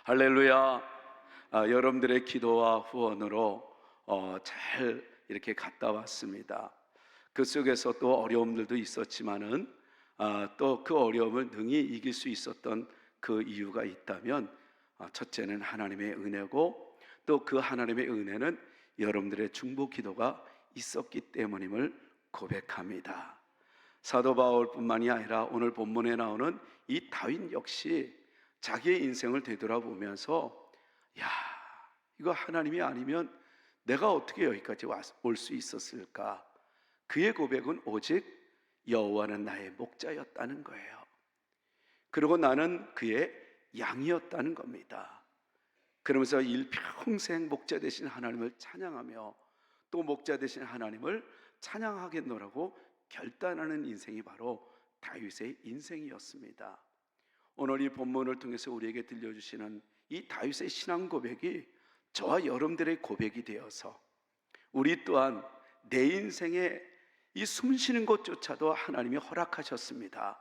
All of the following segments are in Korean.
할렐루야. 여러분들의 기도와 후원으로 잘 이렇게 갔다 왔습니다. 그 속에서 또 어려움들도 있었지만은 또 그 어려움을 능히 이길 수 있었던 그 이유가 있다면 첫째는 하나님의 은혜고, 또 그 하나님의 은혜는 여러분들의 중보 기도가 있었기 때문임을 고백합니다. 사도 바울뿐만이 아니라 오늘 본문에 나오는 이 다윗 역시 자기의 인생을 되돌아보면서, 야, 이거 하나님이 아니면 내가 어떻게 여기까지 올 수 있었을까? 그의 고백은 오직 여호와는 나의 목자였다는 거예요. 그리고 나는 그의 양이었다는 겁니다. 그러면서 일평생 목자 되신 하나님을 찬양하며 또 목자 되신 하나님을 찬양하겠노라고 결단하는 인생이 바로 다윗의 인생이었습니다. 오늘 이 본문을 통해서 우리에게 들려주시는 이 다윗의 신앙 고백이 저와 여러분들의 고백이 되어서 우리 또한 내 인생에 이 숨쉬는 것조차도 하나님이 허락하셨습니다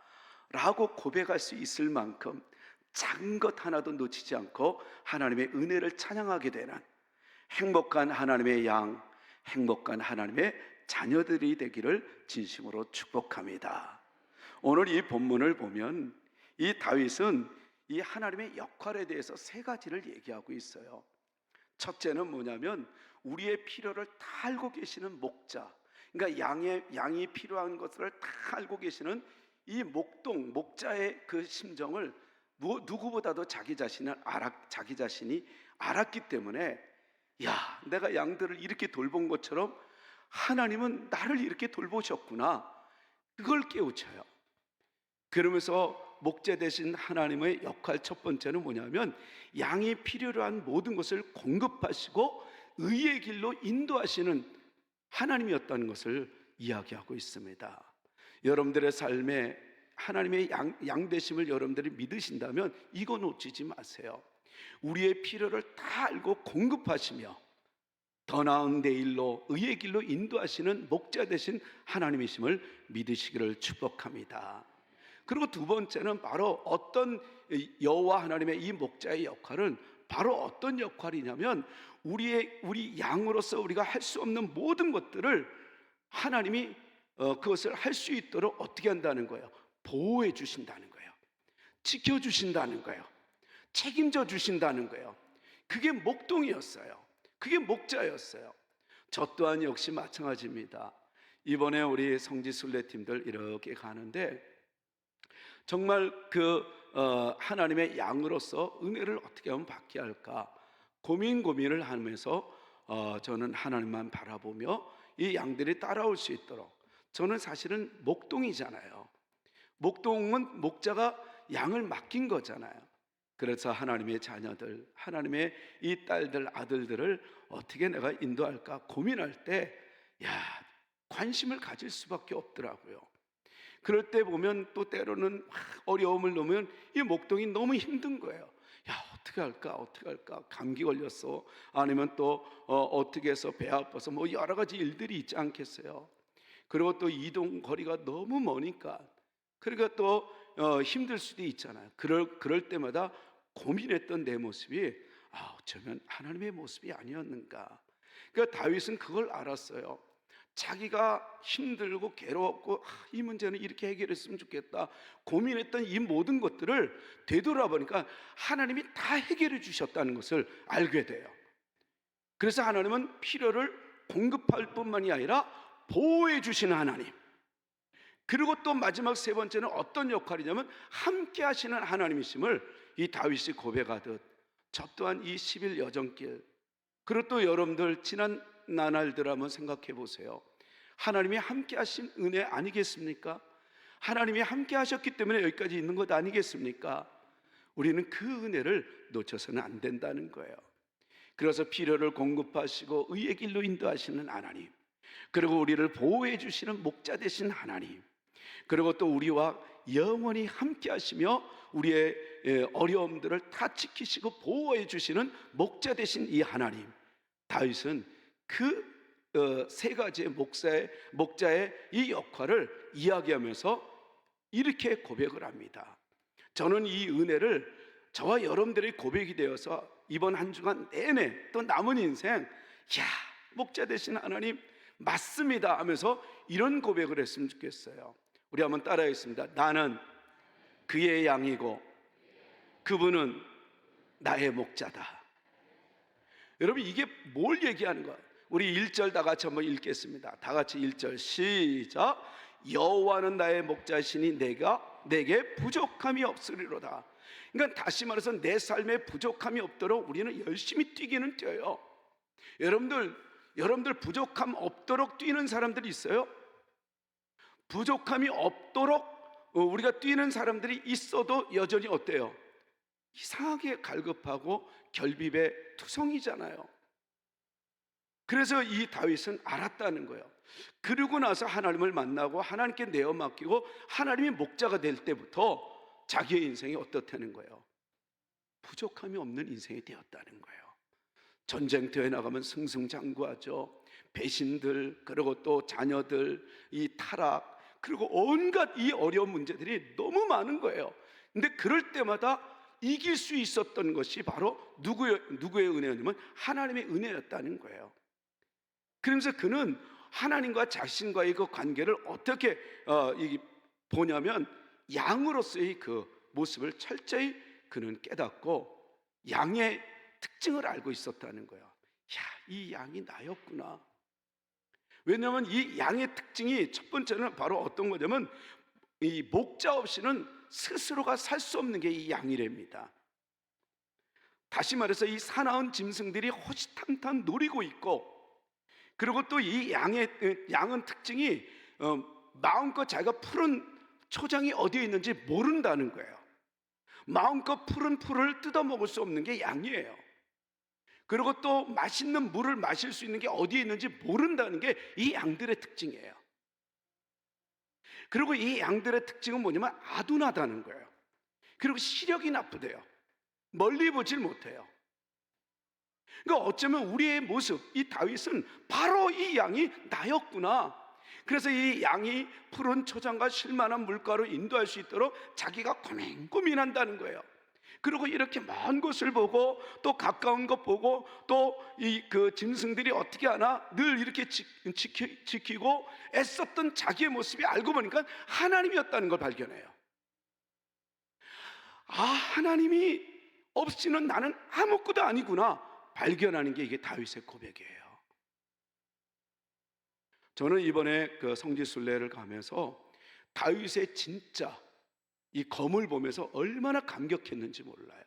라고 고백할 수 있을 만큼 작은 것 하나도 놓치지 않고 하나님의 은혜를 찬양하게 되는 행복한 하나님의 양, 행복한 하나님의 자녀들이 되기를 진심으로 축복합니다. 오늘 이 본문을 보면 이 다윗은 이 하나님의 역할에 대해서 세 가지를 얘기하고 있어요. 첫째는 뭐냐면 우리의 필요를 다 알고 계시는 목자, 그러니까 양이 필요한 것을 다 알고 계시는 이 목자의 그 심정을 누구보다도 자기 자신이 알았기 때문에, 야, 내가 양들을 이렇게 돌본 것처럼 하나님은 나를 이렇게 돌보셨구나, 그걸 깨우쳐요. 그러면서 목자 되신 하나님의 역할 첫 번째는 뭐냐면 양이 필요로 한 모든 것을 공급하시고 의의 길로 인도하시는 하나님이었다는 것을 이야기하고 있습니다. 여러분들의 삶에 하나님의 양 되심을 여러분들이 믿으신다면 이거 놓치지 마세요. 우리의 필요를 다 알고 공급하시며 더 나은 내일로 의의 길로 인도하시는 목자 되신 하나님이심을 믿으시기를 축복합니다. 그리고 두 번째는 바로 어떤 여호와 하나님의 이 목자의 역할은 바로 어떤 역할이냐면 우리 양으로서 우리가 할 수 없는 모든 것들을 하나님이 그것을 할 수 있도록 어떻게 한다는 거예요? 보호해 주신다는 거예요. 지켜 주신다는 거예요. 책임져 주신다는 거예요. 그게 목동이었어요. 그게 목자였어요. 저 또한 역시 마찬가지입니다. 이번에 우리 성지순례팀들 이렇게 가는데 정말 하나님의 양으로서 은혜를 어떻게 하면 받게 할까 고민을 하면서 저는 하나님만 바라보며 이 양들이 따라올 수 있도록, 저는 사실은 목동이잖아요. 목동은 목자가 양을 맡긴 거잖아요. 그래서 하나님의 자녀들, 하나님의 이 딸들, 아들들을 어떻게 내가 인도할까 고민할 때 관심을 가질 수밖에 없더라고요. 그럴 때 보면 또 때로는 어려움을 놓으면 이 목동이 너무 힘든 거예요. 어떻게 할까? 감기 걸렸어. 아니면 또 어떻게 해서 배 아파서 뭐 여러 가지 일들이 있지 않겠어요. 그리고 또 이동 거리가 너무 머니까 그러니까 또 힘들 수도 있잖아요. 그럴 때마다 고민했던 내 모습이 어쩌면 하나님의 모습이 아니었는가. 그러니까 다윗은 그걸 알았어요. 자기가 힘들고 괴로웠고 이 문제는 이렇게 해결했으면 좋겠다 고민했던 이 모든 것들을 되돌아보니까 하나님이 다 해결해 주셨다는 것을 알게 돼요. 그래서 하나님은 필요를 공급할 뿐만이 아니라 보호해 주시는 하나님, 그리고 또 마지막 세 번째는 어떤 역할이냐면 함께 하시는 하나님이심을 이 다윗이 고백하듯 저 또한 이 10일 여정길, 그리고 또 여러분들 지난 나날들 한번 생각해 보세요. 하나님이 함께 하신 은혜 아니겠습니까? 하나님이 함께 하셨기 때문에 여기까지 있는 것 아니겠습니까? 우리는 그 은혜를 놓쳐서는 안 된다는 거예요. 그래서 필요를 공급하시고 의의 길로 인도하시는 하나님, 그리고 우리를 보호해 주시는 목자 되신 하나님, 그리고 또 우리와 영원히 함께 하시며 우리의 어려움들을 다 지키시고 보호해 주시는 목자 되신 이 하나님, 다윗은 그 세 가지의 목자의 이 역할을 이야기하면서 이렇게 고백을 합니다. 저는 이 은혜를 저와 여러분들의 고백이 되어서 이번 한 주간 내내 또 남은 인생, 야, 목자 되신 하나님 맞습니다 하면서 이런 고백을 했으면 좋겠어요. 우리 한번 따라하겠습니다. 나는 그의 양이고 그분은 나의 목자다. 여러분, 이게 뭘 얘기하는 거야? 우리 1절 다 같이 한번 읽겠습니다. 다 같이 1절 시작. 여호와는 나의 목자시니 내게 부족함이 없으리로다. 그러니까 다시 말해서 내 삶에 부족함이 없도록 우리는 열심히 뛰기는 뛰어요. 여러분들 부족함 없도록 뛰는 사람들이 있어요? 부족함이 없도록 우리가 뛰는 사람들이 있어도 여전히 어때요? 이상하게 갈급하고 결핍의 투성이잖아요. 그래서 이 다윗은 알았다는 거예요. 그러고 나서 하나님을 만나고 하나님께 내어 맡기고 하나님이 목자가 될 때부터 자기의 인생이 어떻다는 거예요? 부족함이 없는 인생이 되었다는 거예요. 전쟁터에 나가면 승승장구하죠. 배신들, 그리고 또 자녀들, 이 타락, 그리고 온갖 이 어려운 문제들이 너무 많은 거예요. 근데 그럴 때마다 이길 수 있었던 것이 바로 누구의 은혜였냐면 하나님의 은혜였다는 거예요. 그러면서 그는 하나님과 자신과의 그 관계를 어떻게 보냐면 양으로서의 그 모습을 철저히 그는 깨닫고 양의 특징을 알고 있었다는 거예요. 야, 이 양이 나였구나. 왜냐하면 이 양의 특징이 첫 번째는 바로 어떤 거냐면 이 목자 없이는 스스로가 살 수 없는 게 이 양이랍니다. 다시 말해서 이 사나운 짐승들이 호시탐탐 노리고 있고, 그리고 또 이 양은 특징이 마음껏 자기가 푸른 초장이 어디에 있는지 모른다는 거예요. 마음껏 푸른 풀을 뜯어먹을 수 없는 게 양이에요. 그리고 또 맛있는 물을 마실 수 있는 게 어디에 있는지 모른다는 게 이 양들의 특징이에요. 그리고 이 양들의 특징은 뭐냐면 아둔하다는 거예요. 그리고 시력이 나쁘대요. 멀리 보질 못해요. 그러니까 어쩌면 우리의 모습, 이 다윗은 바로 이 양이 나였구나. 그래서 이 양이 푸른 초장과 쉴만한 물가로 인도할 수 있도록 자기가 고민한다는 거예요. 그리고 이렇게 먼 곳을 보고 또 가까운 것 보고 또 이 그 짐승들이 어떻게 하나 늘 이렇게 지키고 애썼던 자기의 모습이 알고 보니까 하나님이었다는 걸 발견해요. 아, 하나님이 없이는 나는 아무것도 아니구나 발견하는 게 이게 다윗의 고백이에요. 저는 이번에 그 성지순례를 가면서 다윗의 진짜 이 검을 보면서 얼마나 감격했는지 몰라요.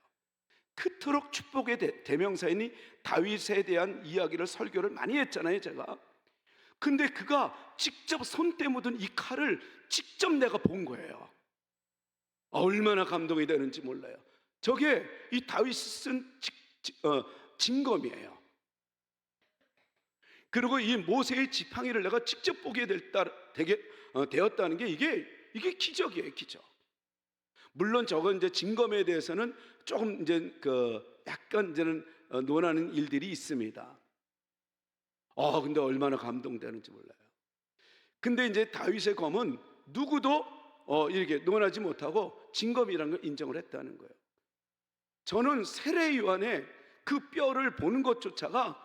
그토록 축복의 대명사인 다윗에 대한 이야기를 설교를 많이 했잖아요, 제가. 근데 그가 직접 손때 묻은 이 칼을 직접 내가 본 거예요. 얼마나 감동이 되는지 몰라요. 저게 이 다윗이 쓴 진검이에요. 그리고 이 모세의 지팡이를 내가 직접 보게 되었다는 게 이게 기적이에요, 기적. 물론 저건 이제 진검에 대해서는 조금 이제 약간 이제는 논하는 일들이 있습니다. 근데 얼마나 감동되는지 몰라요. 근데 이제 다윗의 검은 누구도 이렇게 논하지 못하고 진검이라는 걸 인정을 했다는 거예요. 저는 세례 요한의 그 뼈를 보는 것조차가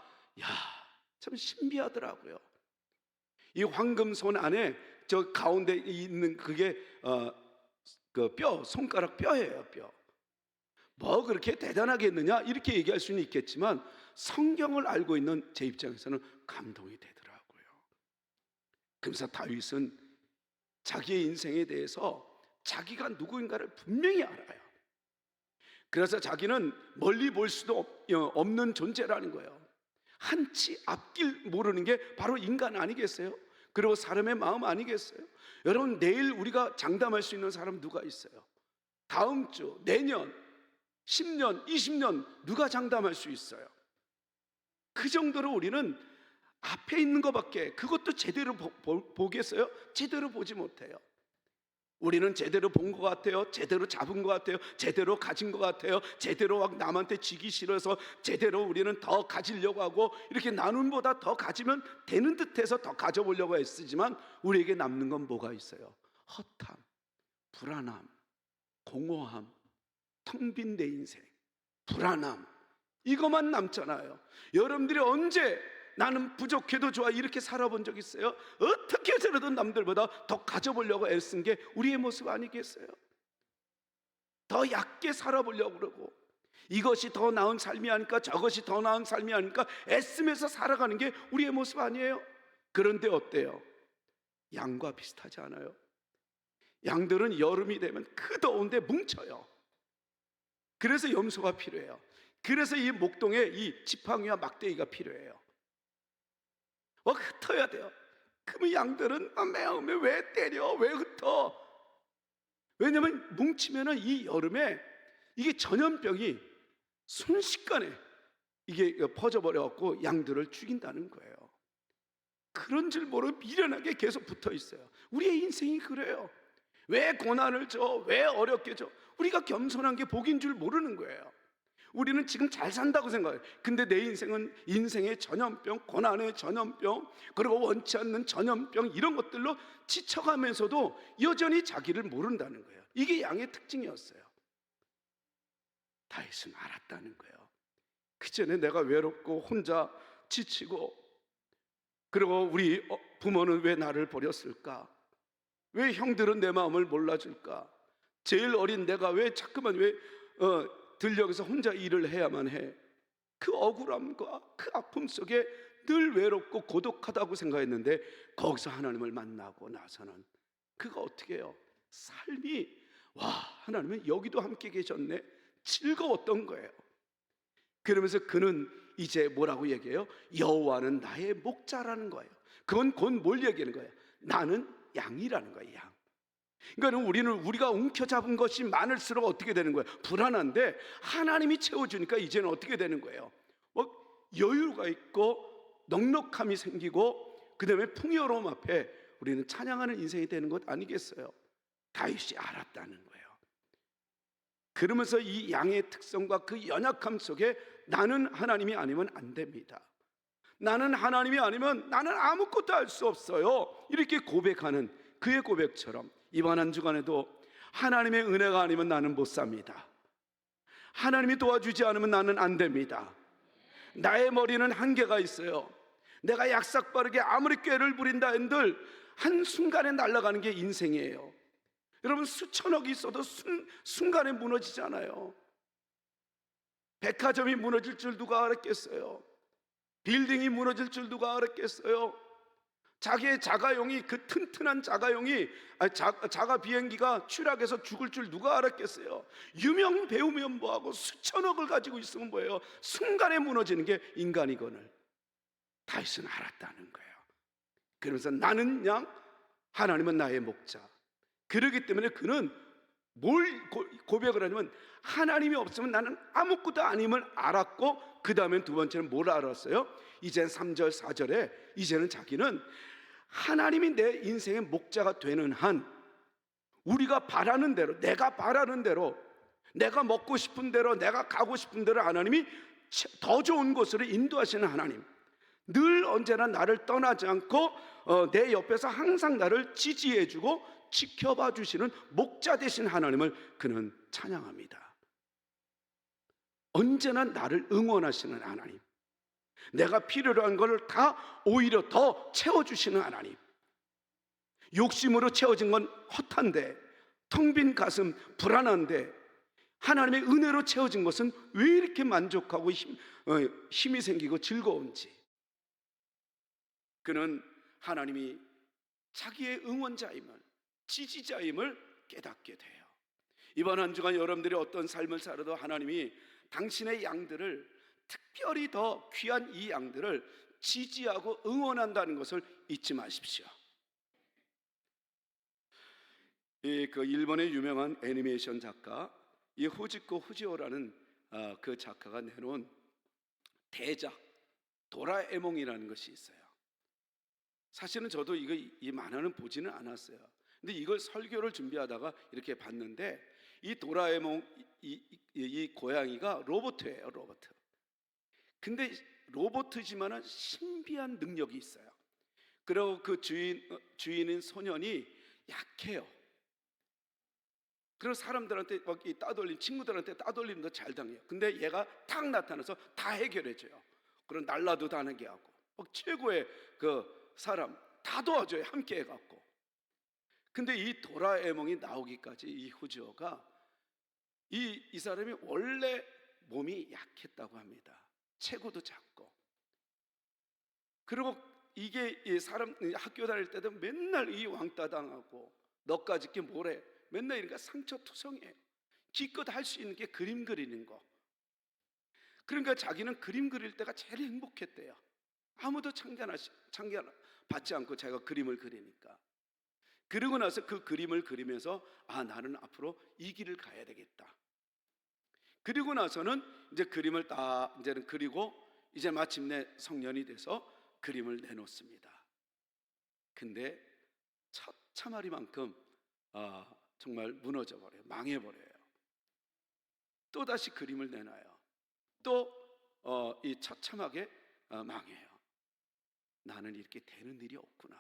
참 신비하더라고요. 이 황금손 안에 저 가운데 있는 그게 그 뼈, 손가락 뼈예요, 뼈. 뭐 그렇게 대단하겠느냐 이렇게 얘기할 수는 있겠지만 성경을 알고 있는 제 입장에서는 감동이 되더라고요. 그래서 다윗은 자기의 인생에 대해서 자기가 누구인가를 분명히 알아요. 그래서 자기는 멀리 볼 수도 없는 존재라는 거예요. 한치 앞길 모르는 게 바로 인간 아니겠어요? 그리고 사람의 마음 아니겠어요? 여러분, 내일 우리가 장담할 수 있는 사람 누가 있어요? 다음 주, 내년, 10년, 20년 누가 장담할 수 있어요? 그 정도로 우리는 앞에 있는 것밖에, 그것도 제대로 보겠어요? 제대로 보지 못해요. 우리는 제대로 본 것 같아요. 제대로 잡은 것 같아요. 제대로 가진 것 같아요. 제대로 막 남한테 지기 싫어서 제대로 우리는 더 가지려고 하고, 이렇게 나눔보다 더 가지면 되는 듯해서 더 가져보려고 애쓰지만 우리에게 남는 건 뭐가 있어요? 허탐, 불안함, 공허함, 텅 빈 내 인생, 불안함, 이것만 남잖아요. 여러분들이 언제 나는 부족해도 좋아 이렇게 살아본 적 있어요? 어떻게 해서라도 남들보다 더 가져보려고 애쓴 게 우리의 모습 아니겠어요? 더 얕게 살아보려고 그러고, 이것이 더 나은 삶이 아닐까, 저것이 더 나은 삶이 아닐까 애쓰면서 살아가는 게 우리의 모습 아니에요? 그런데 어때요? 양과 비슷하지 않아요? 양들은 여름이 되면 그 더운데 뭉쳐요. 그래서 염소가 필요해요. 그래서 이 목동에 이 지팡이와 막대기가 필요해요. 흩어야 돼요. 그러면 양들은 매우매 왜 때려? 왜 흩어? 왜냐면 뭉치면은 이 여름에 이게 전염병이 순식간에 이게 퍼져버려갖고 양들을 죽인다는 거예요. 그런 줄 모르고 미련하게 계속 붙어 있어요. 우리의 인생이 그래요. 왜 고난을 줘? 왜 어렵게 줘? 우리가 겸손한 게 복인 줄 모르는 거예요. 우리는 지금 잘 산다고 생각해요. 근데 내 인생은 인생의 전염병, 고난의 전염병, 그리고 원치 않는 전염병, 이런 것들로 지쳐가면서도 여전히 자기를 모른다는 거예요. 이게 양의 특징이었어요. 다윗은 알았다는 거예요. 그 전에 내가 외롭고 혼자 지치고, 그리고 우리 부모는 왜 나를 버렸을까? 왜 형들은 내 마음을 몰라줄까? 제일 어린 내가 왜 자꾸만 들녘에서 혼자 일을 해야만 해? 그 억울함과 그 아픔 속에 늘 외롭고 고독하다고 생각했는데, 거기서 하나님을 만나고 나서는 그가 어떻게 해요? 삶이, 와, 하나님은 여기도 함께 계셨네, 즐거웠던 거예요. 그러면서 그는 이제 뭐라고 얘기해요? 여호와는 나의 목자라는 거예요. 그건 곧 뭘 얘기하는 거예요? 나는 양이라는 거예요. 양. 그러니까 우리가 움켜잡은 것이 많을수록 어떻게 되는 거예요? 불안한데 하나님이 채워주니까 이제는 어떻게 되는 거예요? 여유가 있고 넉넉함이 생기고, 그 다음에 풍요로움 앞에 우리는 찬양하는 인생이 되는 것 아니겠어요? 다윗이 알았다는 거예요. 그러면서 이 양의 특성과 그 연약함 속에 나는 하나님이 아니면 안 됩니다, 나는 하나님이 아니면 나는 아무것도 할 수 없어요, 이렇게 고백하는 그의 고백처럼 이번 한 주간에도 하나님의 은혜가 아니면 나는 못 삽니다. 하나님이 도와주지 않으면 나는 안 됩니다. 나의 머리는 한계가 있어요. 내가 약삭빠르게 아무리 꾀를 부린다 한들 한순간에 날아가는 게 인생이에요. 여러분, 수천억이 있어도 순간에 무너지잖아요. 백화점이 무너질 줄 누가 알았겠어요? 빌딩이 무너질 줄 누가 알았겠어요? 자기의 자가용이, 그 튼튼한 자가용이, 자가 비행기가 추락해서 죽을 줄 누가 알았겠어요? 유명 배우면 뭐하고 수천억을 가지고 있으면 뭐예요? 순간에 무너지는 게 인간이거늘. 다윗은 알았다는 거예요. 그러면서 나는 양, 하나님은 나의 목자. 그러기 때문에 그는 뭘 고백을 하냐면 하나님이 없으면 나는 아무것도 아님을 알았고, 그 다음엔 두 번째는 뭘 알았어요? 이젠 3절 4절에 이제는 자기는 하나님이 내 인생의 목자가 되는 한, 우리가 바라는 대로, 내가 바라는 대로, 내가 먹고 싶은 대로, 내가 가고 싶은 대로 하나님이 더 좋은 곳으로 인도하시는 하나님, 늘 언제나 나를 떠나지 않고 내 옆에서 항상 나를 지지해주고 지켜봐 주시는 목자 되신 하나님을 그는 찬양합니다. 언제나 나를 응원하시는 하나님, 내가 필요로 한 걸 다 오히려 더 채워주시는 하나님. 욕심으로 채워진 건 헛한데, 텅 빈 가슴 불안한데, 하나님의 은혜로 채워진 것은 왜 이렇게 만족하고 힘이 생기고 즐거운지. 그는 하나님이 자기의 응원자임을, 지지자임을 깨닫게 돼요. 이번 한 주간 여러분들이 어떤 삶을 살아도 하나님이 당신의 양들을, 특별히 더 귀한 이 양들을 지지하고 응원한다는 것을 잊지 마십시오. 그 일본의 유명한 애니메이션 작가 이 후지코 후지오라는 그 작가가 내놓은 대작 도라에몽이라는 것이 있어요. 사실은 저도 이 만화는 보지는 않았어요. 근데 이걸 설교를 준비하다가 이렇게 봤는데, 이 도라에몽 이 고양이가 로봇이에요, 로봇. 근데 로봇이지만은 신비한 능력이 있어요. 그리고 그 주인인 소년이 약해요. 그런 사람들한테 막 따돌림, 친구들한테 따돌림도 잘 당해요. 근데 얘가 탁 나타나서 다 해결해줘요. 그런 날라도 다니게 하고, 막 최고의 그 사람 다 도와줘요. 함께 해갖고. 근데 이 도라에몽이 나오기까지 이 후지오가 이 사람이 원래 몸이 약했다고 합니다. 체구도 작고. 그리고 이게 이 사람 학교 다닐 때도 맨날 이 왕따 당하고 너까짓 게 뭐래, 맨날 이러니까 상처투성이에요. 기껏 할 수 있는 게 그림 그리는 거. 그러니까 자기는 그림 그릴 때가 제일 행복했대요. 아무도 참견받지 않고 자기가 그림을 그리니까. 그리고 나서 그 그림을 그리면서 나는 앞으로 이 길을 가야 되겠다. 그리고 나서는 이제 그림을 딱 이제는 그리고 이제 마침내 성년이 돼서 그림을 내놓습니다. 근데 처참하리만큼 정말 무너져 버려요. 망해 버려요. 또 다시 그림을 내놔요. 또 이 처참하게 망해요. 나는 이렇게 되는 일이 없구나.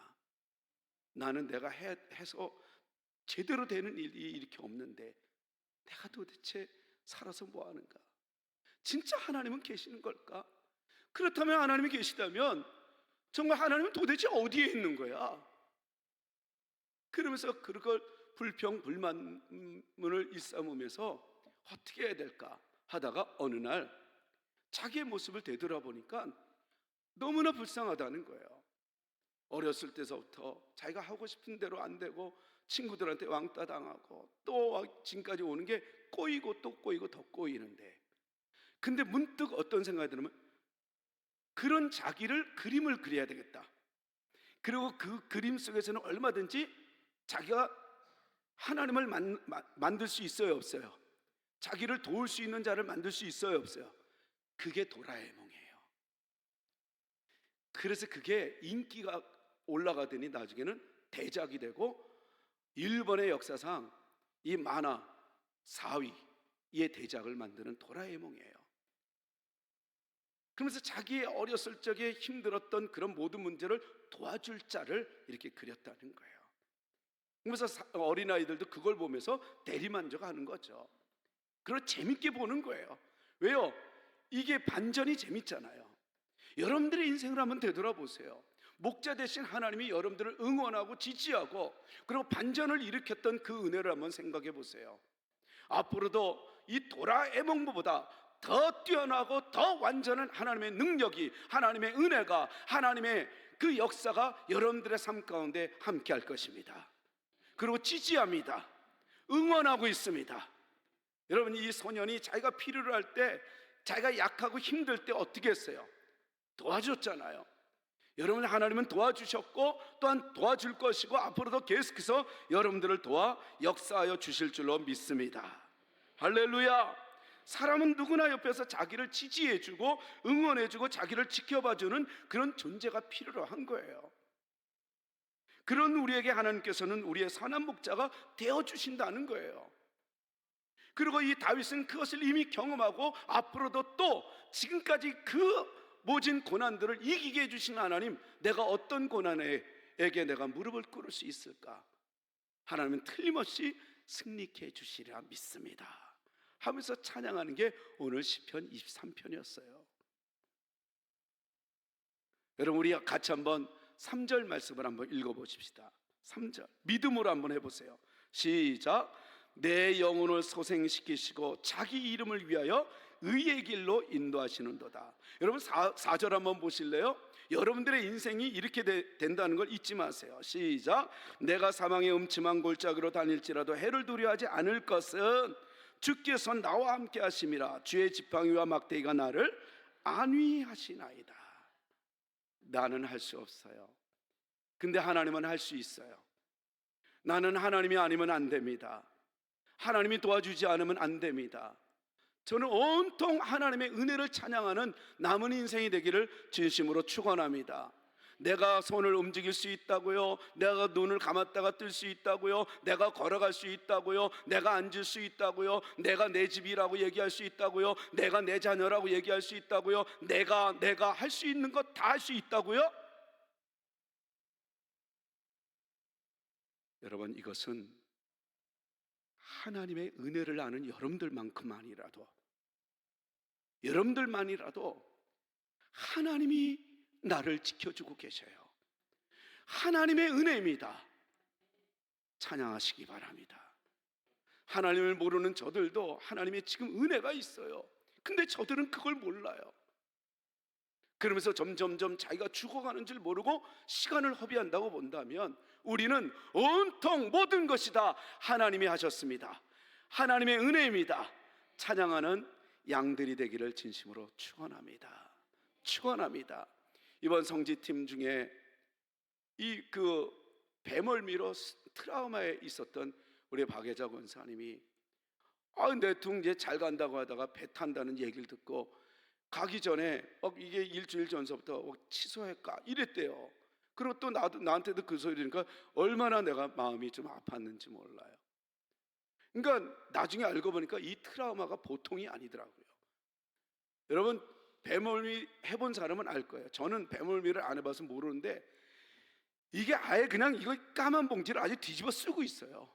나는 내가 해서 제대로 되는 일이 이렇게 없는데 내가 도대체 살아서 뭐 하는가? 진짜 하나님은 계시는 걸까? 그렇다면 하나님이 계시다면 정말 하나님은 도대체 어디에 있는 거야? 그러면서 그걸 불평 불만을 일삼으면서 어떻게 해야 될까 하다가 어느 날 자기의 모습을 되돌아보니까 너무나 불쌍하다는 거예요. 어렸을 때서부터 자기가 하고 싶은 대로 안 되고 친구들한테 왕따 당하고 또 지금까지 오는 게 꼬이고 또 꼬이고 더 꼬이는데, 근데 문득 어떤 생각이 들면 그런 자기를 그림을 그려야 되겠다. 그리고 그 그림 속에서는 얼마든지 자기가 하나님을 만들 수 있어요, 없어요? 자기를 도울 수 있는 자를 만들 수 있어요, 없어요? 그게 도라에몽이에요. 그래서 그게 인기가 올라가더니 나중에는 대작이 되고 일본의 역사상 이 만화 4위의 대작을 만드는 도라에몽이에요. 그러면서 자기의 어렸을 적에 힘들었던 그런 모든 문제를 도와줄 자를 이렇게 그렸다는 거예요. 그래서 어린아이들도 그걸 보면서 대리만족하는 거죠. 그걸 재밌게 보는 거예요. 왜요? 이게 반전이 재밌잖아요. 여러분들의 인생을 한번 되돌아보세요. 목자 대신 하나님이 여러분들을 응원하고 지지하고 그리고 반전을 일으켰던 그 은혜를 한번 생각해 보세요. 앞으로도 이 도라에몽보다 더 뛰어나고 더 완전한 하나님의 능력이, 하나님의 은혜가, 하나님의 그 역사가 여러분들의 삶 가운데 함께 할 것입니다. 그리고 지지합니다. 응원하고 있습니다. 여러분, 이 소년이 자기가 필요로 할 때, 자기가 약하고 힘들 때 어떻게 했어요? 도와줬잖아요. 여러분, 하나님은 도와주셨고 또한 도와줄 것이고 앞으로도 계속해서 여러분들을 도와 역사하여 주실 줄로 믿습니다. 할렐루야. 사람은 누구나 옆에서 자기를 지지해주고 응원해주고 자기를 지켜봐주는 그런 존재가 필요로 한 거예요. 그런 우리에게 하나님께서는 우리의 선한 목자가 되어주신다는 거예요. 그리고 이 다윗은 그것을 이미 경험하고 앞으로도 또 지금까지 그 모진 고난들을 이기게 해주신 하나님, 내가 어떤 고난에게 내가 무릎을 꿇을 수 있을까? 하나님은 틀림없이 승리케 해주시리라 믿습니다 하면서 찬양하는 게 오늘 시편 23편이었어요. 여러분, 우리 같이 한번 3절 말씀을 한번 읽어보십시다. 3절 믿음으로 한번 해보세요. 시작. 내 영혼을 소생시키시고 자기 이름을 위하여 의의 길로 인도하시는도다. 여러분 4절 한번 보실래요? 여러분들의 인생이 이렇게 된다는 걸 잊지 마세요. 시작. 내가 사망의 음침한 골짜기로 다닐지라도 해를 두려워하지 않을 것은 주께서 나와 함께 하심이라. 주의 지팡이와 막대기가 나를 안위하시나이다. 나는 할 수 없어요. 근데 하나님은 할 수 있어요. 나는 하나님이 아니면 안 됩니다. 하나님이 도와주지 않으면 안 됩니다. 저는 온통 하나님의 은혜를 찬양하는 남은 인생이 되기를 진심으로 축원합니다. 내가 손을 움직일 수 있다고요, 내가 눈을 감았다가 뜰 수 있다고요, 내가 걸어갈 수 있다고요, 내가 앉을 수 있다고요, 내가 내 집이라고 얘기할 수 있다고요, 내가 내 자녀라고 얘기할 수 있다고요, 내가 할 수 있는 것 다 할 수 있다고요? 여러분, 이것은 하나님의 은혜를 아는 여러분들만이라도 하나님이 나를 지켜주고 계셔요. 하나님의 은혜입니다. 찬양하시기 바랍니다. 하나님을 모르는 저들도 하나님의 지금 은혜가 있어요. 근데 저들은 그걸 몰라요. 그러면서 점점점 자기가 죽어가는 줄 모르고 시간을 허비한다고 본다면, 우리는 온통 모든 것이 다 하나님이 하셨습니다. 하나님의 은혜입니다. 찬양하는 양들이 되기를 진심으로 축원합니다. 축원합니다. 이번 성지팀 중에 이 배멀미로 트라우마에 있었던 우리 박혜자 권사님이 내 둥 이제 잘 간다고 하다가 배 탄다는 얘기를 듣고 가기 전에 이게 일주일 전서부터 취소할까 이랬대요. 그리고 또 나한테도 그 소리 들으니까 얼마나 내가 마음이 좀 아팠는지 몰라요. 그러니까 나중에 알고 보니까 이 트라우마가 보통이 아니더라고요. 여러분, 배멀미 해본 사람은 알 거예요. 저는 배멀미를 안 해봐서 모르는데, 이게 아예 그냥 이거 까만 봉지를 아주 뒤집어 쓰고 있어요.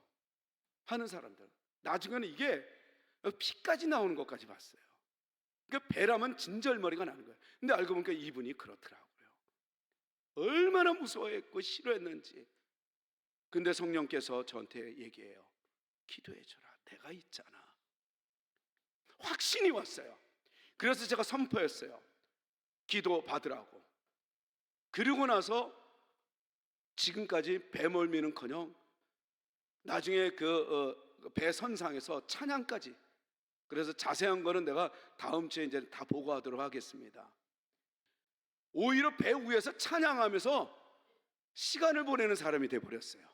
하는 사람들. 나중에는 이게 피까지 나오는 것까지 봤어요. 그러니까 배라면 진절머리가 나는 거예요. 근데 알고 보니까 이분이 그렇더라고요. 얼마나 무서워했고 싫어했는지. 근데 성령께서 저한테 얘기해요. 기도해줘라. 내가 있잖아. 확신이 왔어요. 그래서 제가 선포했어요. 기도 받으라고. 그리고 나서 지금까지 배멀미는커녕 나중에 배 선상에서 찬양까지. 그래서 자세한 거는 내가 다음 주에 이제 다 보고하도록 하겠습니다. 오히려 배 위에서 찬양하면서 시간을 보내는 사람이 돼버렸어요.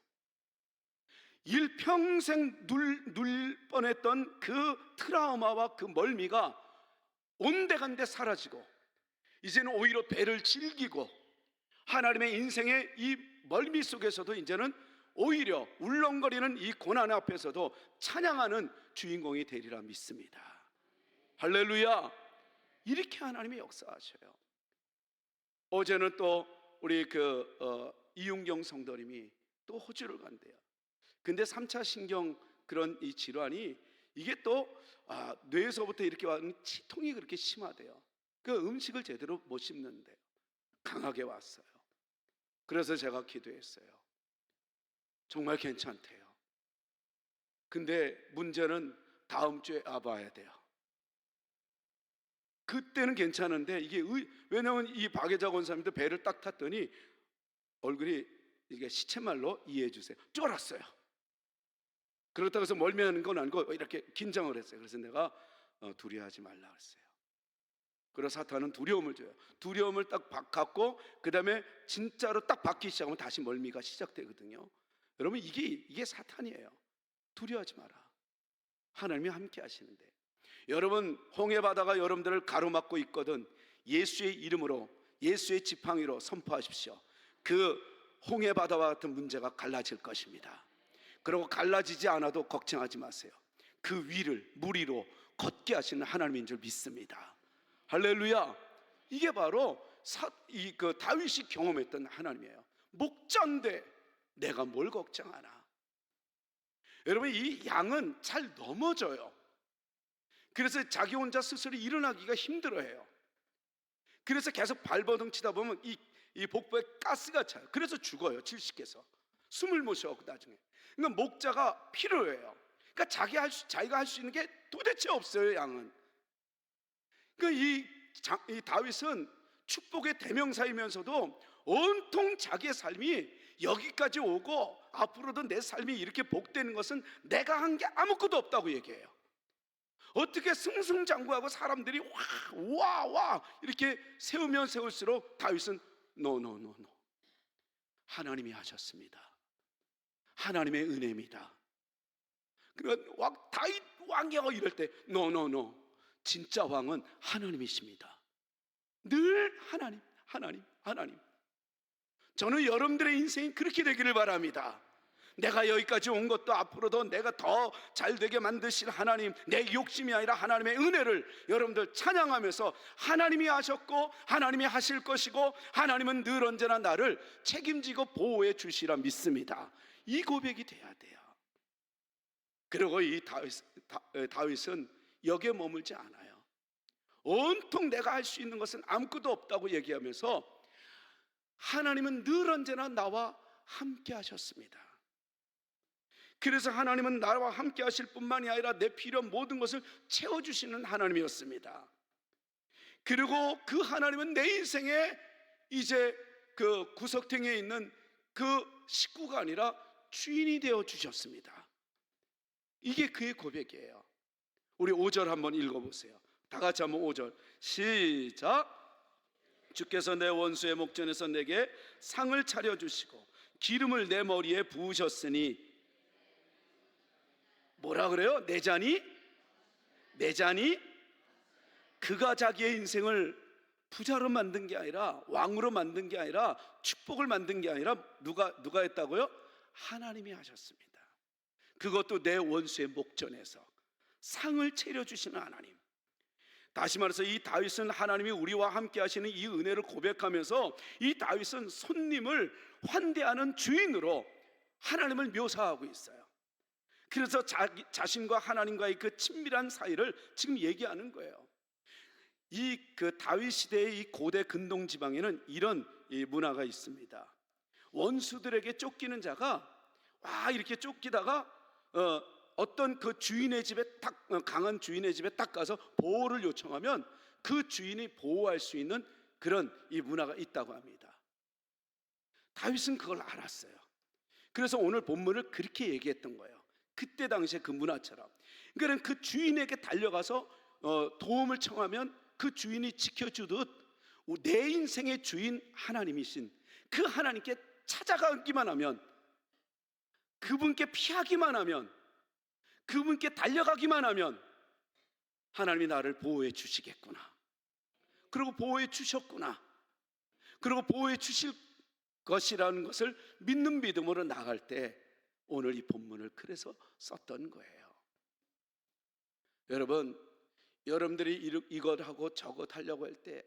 일평생 눌 뻔했던 그 트라우마와 그 멀미가 온데간데 사라지고, 이제는 오히려 배를 즐기고, 하나님의 인생의 이 멀미 속에서도 이제는 오히려 울렁거리는 이 고난 앞에서도 찬양하는 주인공이 되리라 믿습니다. 할렐루야. 이렇게 하나님이 역사하셔요. 어제는 또 우리 이윤경 성도님이 또 호주를 간대요. 근데 3차 신경 그런 이 질환이 이게 또 뇌에서부터 이렇게 와는 치통이 그렇게 심하대요. 그 음식을 제대로 못 씹는데 강하게 왔어요. 그래서 제가 기도했어요. 정말 괜찮대요. 근데 문제는 다음 주에 와봐야 돼요. 그때는 괜찮은데 이게 왜냐면 이 박혜자 권사님도 배를 딱 탔더니 얼굴이 이게 시체말로 이해해 주세요. 쫄았어요. 그렇다고 해서 멀미하는 건 아니고 이렇게 긴장을 했어요. 그래서 내가 두려워하지 말라 그랬어요. 그래서 사탄은 두려움을 줘요. 두려움을 딱 갖고 그 다음에 진짜로 딱 받기 시작하면 다시 멀미가 시작되거든요. 여러분, 이게 사탄이에요. 두려워하지 마라. 하나님이 함께 하시는데. 여러분, 홍해바다가 여러분들을 가로막고 있거든 예수의 이름으로, 예수의 지팡이로 선포하십시오. 그 홍해바다와 같은 문제가 갈라질 것입니다. 그리고 갈라지지 않아도 걱정하지 마세요. 그 위를 물 위로 걷게 하시는 하나님인 줄 믿습니다. 할렐루야. 이게 바로 다윗이 경험했던 하나님이에요. 목자인데 내가 뭘 걱정하나. 여러분, 이 양은 잘 넘어져요. 그래서 자기 혼자 스스로 일어나기가 힘들어해요. 그래서 계속 발버둥 치다 보면 이 복부에 가스가 차요. 그래서 죽어요. 질식해서 숨을 못 쉬어. 나중에. 그러니까 목자가 필요해요. 그러니까 자기가 할 수 있는 게 도대체 없어요. 양은. 그러니까 이 다윗은 축복의 대명사이면서도 온통 자기의 삶이 여기까지 오고 앞으로도 내 삶이 이렇게 복되는 것은 내가 한 게 아무것도 없다고 얘기해요. 어떻게 승승장구하고 사람들이 와 이렇게 세우면 세울수록 다윗은 노 하나님이 하셨습니다. 하나님의 은혜입니다. 그러니까 다윗 왕이라고 이럴 때 노 진짜 왕은 하나님이십니다. 늘 하나님. 저는 여러분들의 인생이 그렇게 되기를 바랍니다. 내가 여기까지 온 것도 앞으로도 내가 더 잘되게 만드실 하나님, 내 욕심이 아니라 하나님의 은혜를 여러분들 찬양하면서 하나님이 하셨고 하나님이 하실 것이고 하나님은 늘 언제나 나를 책임지고 보호해 주시라 믿습니다. 이 고백이 돼야 돼요. 그리고 이 다윗은 여기에 머물지 않아요. 온통 내가 할 수 있는 것은 아무것도 없다고 얘기하면서 하나님은 늘 언제나 나와 함께 하셨습니다. 그래서 하나님은 나와 함께 하실 뿐만이 아니라 내 필요한 모든 것을 채워주시는 하나님이었습니다. 그리고 그 하나님은 내 인생에 이제 그 구석탱이에 있는 그 식구가 아니라 주인이 되어 주셨습니다. 이게 그의 고백이에요. 우리 5절 한번 읽어보세요. 다 같이 한번 5절 시작. 주께서 내 원수의 목전에서 내게 상을 차려주시고 기름을 내 머리에 부으셨으니, 뭐라 그래요? 내 잔이 그가 자기의 인생을 부자로 만든 게 아니라, 왕으로 만든 게 아니라, 축복을 만든 게 아니라 누가 했다고요? 하나님이 하셨습니다. 그것도 내 원수의 목전에서 상을 차려주시는 하나님. 다시 말해서 이 다윗은 하나님이 우리와 함께 하시는 이 은혜를 고백하면서, 이 다윗은 손님을 환대하는 주인으로 하나님을 묘사하고 있어요. 그래서 자신과 하나님과의 그 친밀한 사이를 지금 얘기하는 거예요. 이 그 다윗 시대의 이 고대 근동 지방에는 이런 이 문화가 있습니다. 원수들에게 쫓기는 자가 이렇게 쫓기다가 어떤 그 주인의 집에 강한 주인의 집에 딱 가서 보호를 요청하면 그 주인이 보호할 수 있는 그런 이 문화가 있다고 합니다. 다윗은 그걸 알았어요. 그래서 오늘 본문을 그렇게 얘기했던 거예요. 그때 당시에 그 문화처럼. 그러니까 그 주인에게 달려가서 도움을 청하면 그 주인이 지켜주듯 내 인생의 주인 하나님이신 그 하나님께 찾아가기만 하면, 그분께 피하기만 하면, 그분께 달려가기만 하면 하나님이 나를 보호해 주시겠구나, 그리고 보호해 주셨구나, 그리고 보호해 주실 것이라는 것을 믿는 믿음으로 나갈 때 오늘 이 본문을 그래서 썼던 거예요. 여러분들이 이것하고 저것 하려고 할 때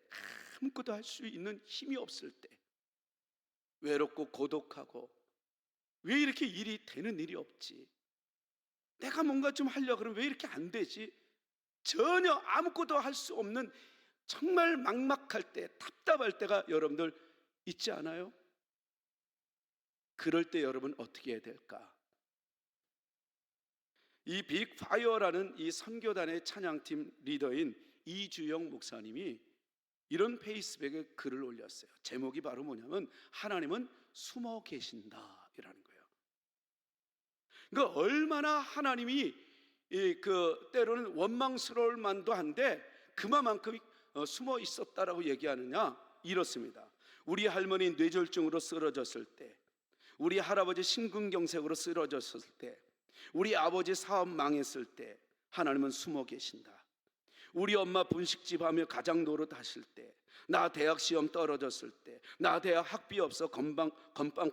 아무것도 할 수 있는 힘이 없을 때, 외롭고 고독하고 왜 이렇게 일이 되는 일이 없지, 내가 뭔가 좀 하려고 그러면 왜 이렇게 안 되지, 전혀 아무것도 할 수 없는 정말 막막할 때, 답답할 때가 여러분들 있지 않아요? 그럴 때 여러분 어떻게 해야 될까? 이 빅파이어라는 이 선교단의 찬양팀 리더인 이주영 목사님이 이런 페이스북에 글을 올렸어요. 제목이 바로 뭐냐면 하나님은 숨어 계신다 이라는 거예요. 그러니까 얼마나 하나님이 때로는 원망스러울 만도 한데 그만큼 숨어 있었다라고 얘기하느냐, 이렇습니다. 우리 할머니 뇌졸중으로 쓰러졌을 때, 우리 할아버지 심근경색으로 쓰러졌을 때, 우리 아버지 사업 망했을 때 하나님은 숨어 계신다. 우리 엄마 분식집 하며 가장 노릇하실 때, 나 대학 시험 떨어졌을 때, 나 대학 학비 없어 건빵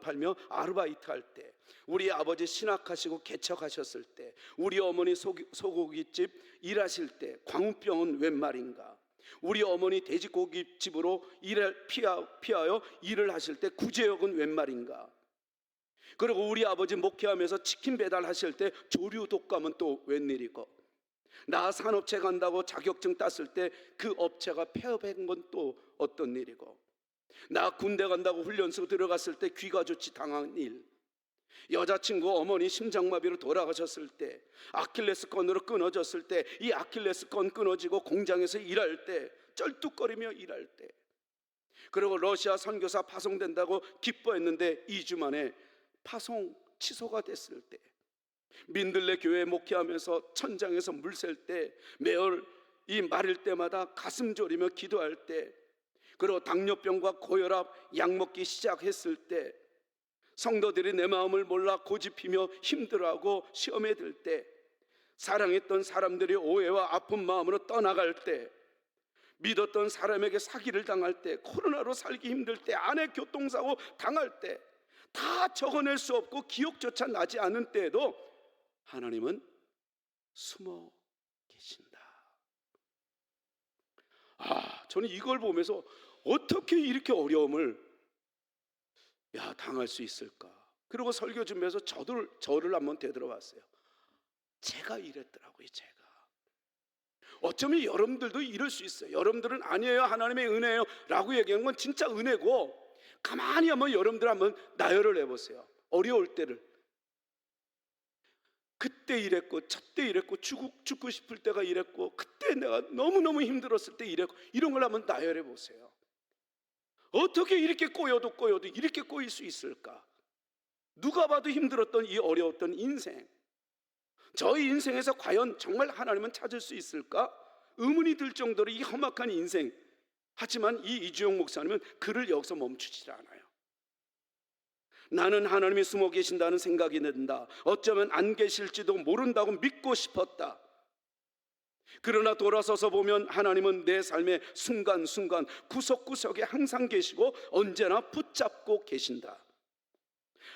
팔며 아르바이트 할 때, 우리 아버지 신학하시고 개척하셨을 때, 우리 어머니 소고기집 일하실 때 광우병은 웬 말인가, 우리 어머니 돼지고기집으로 피하여 일을 하실 때 구제역은 웬 말인가, 그리고 우리 아버지 목회하면서 치킨 배달하실 때 조류 독감은 또 웬일이고, 나 산업체 간다고 자격증 땄을 때 그 업체가 폐업한 건 또 어떤 일이고, 나 군대 간다고 훈련소 들어갔을 때 귀가 조치 당한 일, 여자친구 어머니 심장마비로 돌아가셨을 때, 아킬레스건으로 끊어졌을 때, 이 아킬레스건 끊어지고 공장에서 일할 때 쩔뚝거리며 일할 때, 그리고 러시아 선교사 파송된다고 기뻐했는데 2주 만에 파송 취소가 됐을 때, 민들레 교회 목회하면서 천장에서 물 셀 때, 매월 이 마릴 때마다 가슴 졸이며 기도할 때, 그리고 당뇨병과 고혈압 약 먹기 시작했을 때, 성도들이 내 마음을 몰라 고집피며 힘들어하고 시험에 들 때, 사랑했던 사람들이 오해와 아픈 마음으로 떠나갈 때, 믿었던 사람에게 사기를 당할 때, 코로나로 살기 힘들 때, 아내 교통사고 당할 때, 다 적어낼 수 없고 기억조차 나지 않은 때에도 하나님은 숨어 계신다. 저는 이걸 보면서 어떻게 이렇게 어려움을 당할 수 있을까? 그리고 설교 준비해서 저를 한번 되돌아봤어요. 제가 이랬더라고요. 제가. 어쩌면 여러분들도 이럴 수 있어요. 여러분들은 아니에요, 하나님의 은혜예요 라고 얘기하는 건 진짜 은혜고, 가만히 한번 여러분들 한번 나열을 해보세요. 어려울 때를, 그때 이랬고 저때 이랬고, 죽고 싶을 때가 이랬고, 그때 내가 너무너무 힘들었을 때 이랬고, 이런 걸 한번 나열해 보세요. 어떻게 이렇게 꼬여도 이렇게 꼬일 수 있을까? 누가 봐도 힘들었던 이 어려웠던 인생, 저희 인생에서 과연 정말 하나님은 찾을 수 있을까? 의문이 들 정도로 이 험악한 인생. 하지만 이 이주영 목사님은 글을 여기서 멈추질 않아요. 나는 하나님이 숨어 계신다는 생각이 든다. 어쩌면 안 계실지도 모른다고 믿고 싶었다. 그러나 돌아서서 보면 하나님은 내 삶의 순간순간 구석구석에 항상 계시고 언제나 붙잡고 계신다.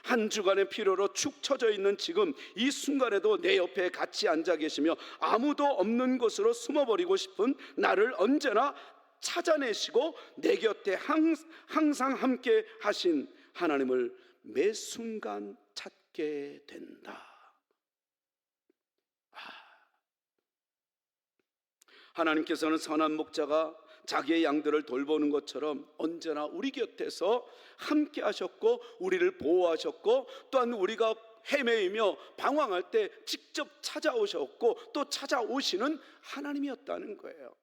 한 주간의 피로로 축 처져 있는 지금 이 순간에도 내 옆에 같이 앉아 계시며 아무도 없는 곳으로 숨어버리고 싶은 나를 언제나 찾아내시고 내 곁에 항상 함께 하신 하나님을 매 순간 찾게 된다. 하나님께서는 선한 목자가 자기의 양들을 돌보는 것처럼 언제나 우리 곁에서 함께 하셨고 우리를 보호하셨고, 또한 우리가 헤매이며 방황할 때 직접 찾아오셨고 또 찾아오시는 하나님이었다는 거예요.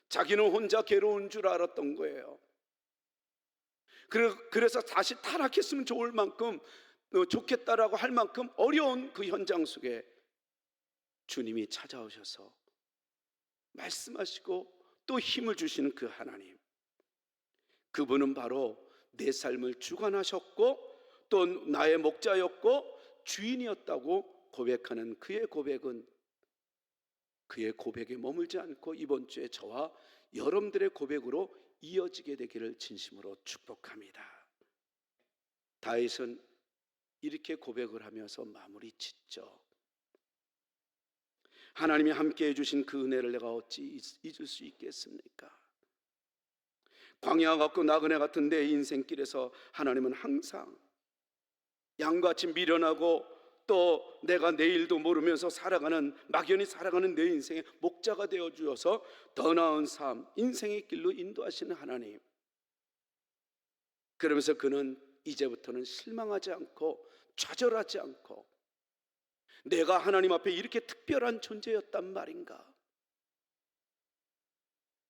자기는 혼자 괴로운 줄 알았던 거예요. 그래서 다시 타락했으면 좋을 만큼, 좋겠다라고 할 만큼 어려운 그 현장 속에 주님이 찾아오셔서 말씀하시고 또 힘을 주시는 그 하나님, 그분은 바로 내 삶을 주관하셨고 또 나의 목자였고 주인이었다고 고백하는 그의 고백은, 그의 고백에 머물지 않고 이번 주에 저와 여러분들의 고백으로 이어지게 되기를 진심으로 축복합니다. 다윗은 이렇게 고백을 하면서 마무리 짓죠. 하나님이 함께 해주신 그 은혜를 내가 어찌 잊을 수 있겠습니까? 광야 같고 나그네 같은 내 인생길에서 하나님은 항상 양같이 미련하고 또 내가 내일도 모르면서 막연히 살아가는 내 인생의 목자가 되어 주어서 더 나은 삶, 인생의 길로 인도하시는 하나님. 그러면서 그는 이제부터는 실망하지 않고 좌절하지 않고, 내가 하나님 앞에 이렇게 특별한 존재였단 말인가?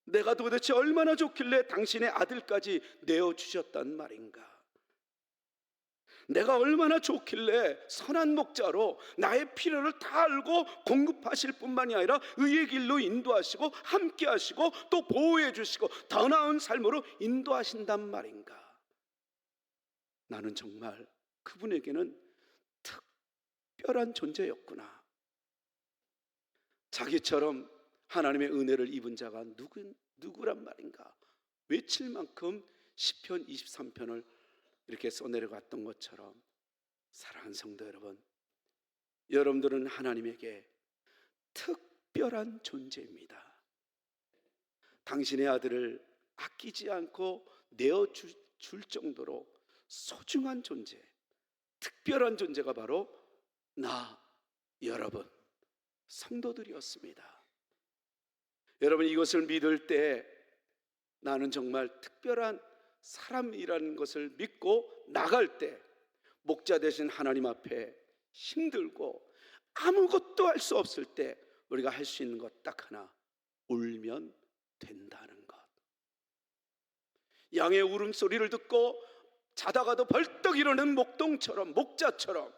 내가 도대체 얼마나 좋길래 당신의 아들까지 내어주셨단 말인가? 내가 얼마나 좋길래 선한 목자로 나의 필요를 다 알고 공급하실 뿐만이 아니라 의의 길로 인도하시고 함께 하시고 또 보호해 주시고 더 나은 삶으로 인도하신단 말인가? 나는 정말 그분에게는 특별한 존재였구나. 자기처럼 하나님의 은혜를 입은 자가 누구란 말인가? 외칠 만큼 시편 23편을 이렇게 써내려갔던 것처럼, 사랑하는 성도 여러분, 여러분들은 하나님에게 특별한 존재입니다. 당신의 아들을 아끼지 않고 내어줄 정도로 소중한 존재, 특별한 존재가 바로 나, 여러분, 성도들이었습니다. 여러분, 이것을 믿을 때 나는 정말 특별한 사람이라는 것을 믿고 나갈 때 목자 되신 하나님 앞에 힘들고 아무것도 할 수 없을 때 우리가 할 수 있는 것 딱 하나, 울면 된다는 것. 양의 울음소리를 듣고 자다가도 벌떡 일어나는 목동처럼, 목자처럼,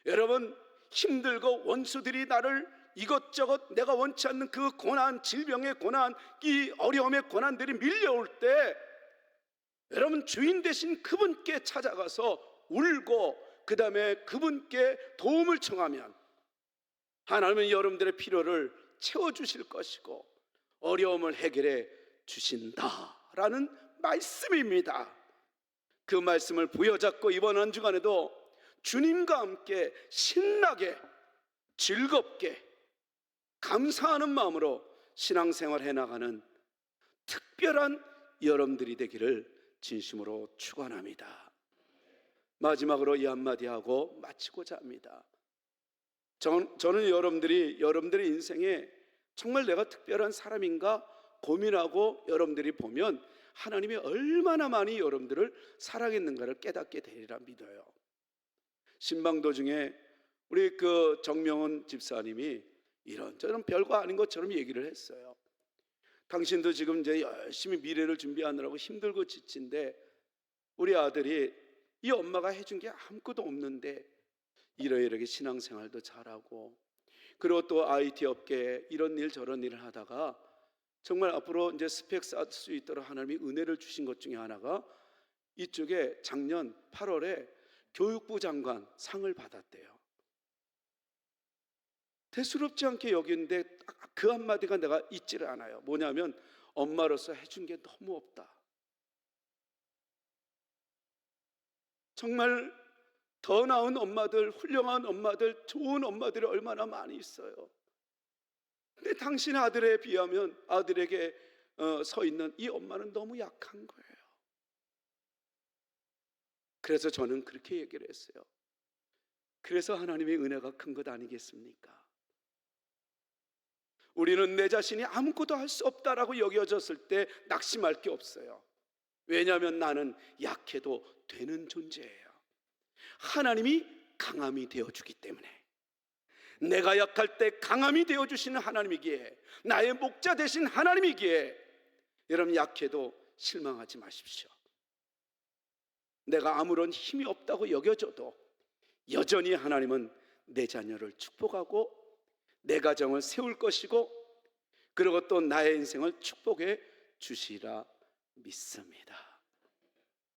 여러분, 힘들고 원수들이 나를 이것저것 내가 원치 않는 그 고난, 질병의 고난, 이 어려움의 고난들이 밀려올 때 여러분, 주인 되신 그분께 찾아가서 울고 그 다음에 그분께 도움을 청하면 하나님은 여러분들의 필요를 채워주실 것이고 어려움을 해결해 주신다라는 말씀입니다. 그 말씀을 부여잡고 이번 한 주간에도 주님과 함께 신나게, 즐겁게, 감사하는 마음으로 신앙생활 해나가는 특별한 여러분들이 되기를 진심으로 축원합니다. 마지막으로 이 한마디 하고 마치고자 합니다. 저는 여러분들의 인생에 정말 내가 특별한 사람인가 고민하고 여러분들이 보면 하나님이 얼마나 많이 여러분들을 사랑했는가를 깨닫게 되리라 믿어요. 신방도 중에 우리 그 정명훈 집사님이 이런저런 별거 아닌 것처럼 얘기를 했어요. 당신도 지금 이제 열심히 미래를 준비하느라고 힘들고 지친데 우리 아들이 이 엄마가 해준 게 아무것도 없는데 이러이러하게 신앙생활도 잘하고 그리고 또 IT 업계에 이런 일 저런 일을 하다가 정말 앞으로 이제 스펙 쌓을 수 있도록 하나님이 은혜를 주신 것 중에 하나가 이쪽에 작년 8월에 교육부 장관 상을 받았대요. 대수롭지 않게 여기는데 그 한마디가 내가 잊지를 않아요. 뭐냐면 엄마로서 해준 게 너무 없다. 정말 더 나은 엄마들, 훌륭한 엄마들, 좋은 엄마들이 얼마나 많이 있어요. 근데 당신 아들에 비하면 아들에게 서 있는 이 엄마는 너무 약한 거예요. 그래서 저는 그렇게 얘기를 했어요. 그래서 하나님의 은혜가 큰 것 아니겠습니까? 우리는 내 자신이 아무것도 할 수 없다라고 여겨졌을 때 낙심할 게 없어요. 왜냐하면 나는 약해도 되는 존재예요. 하나님이 강함이 되어주기 때문에. 내가 약할 때 강함이 되어주시는 하나님이기에, 나의 목자 되신 하나님이기에 여러분 약해도 실망하지 마십시오. 내가 아무런 힘이 없다고 여겨져도 여전히 하나님은 내 자녀를 축복하고 내 가정을 세울 것이고 그리고 또 나의 인생을 축복해 주시라 믿습니다.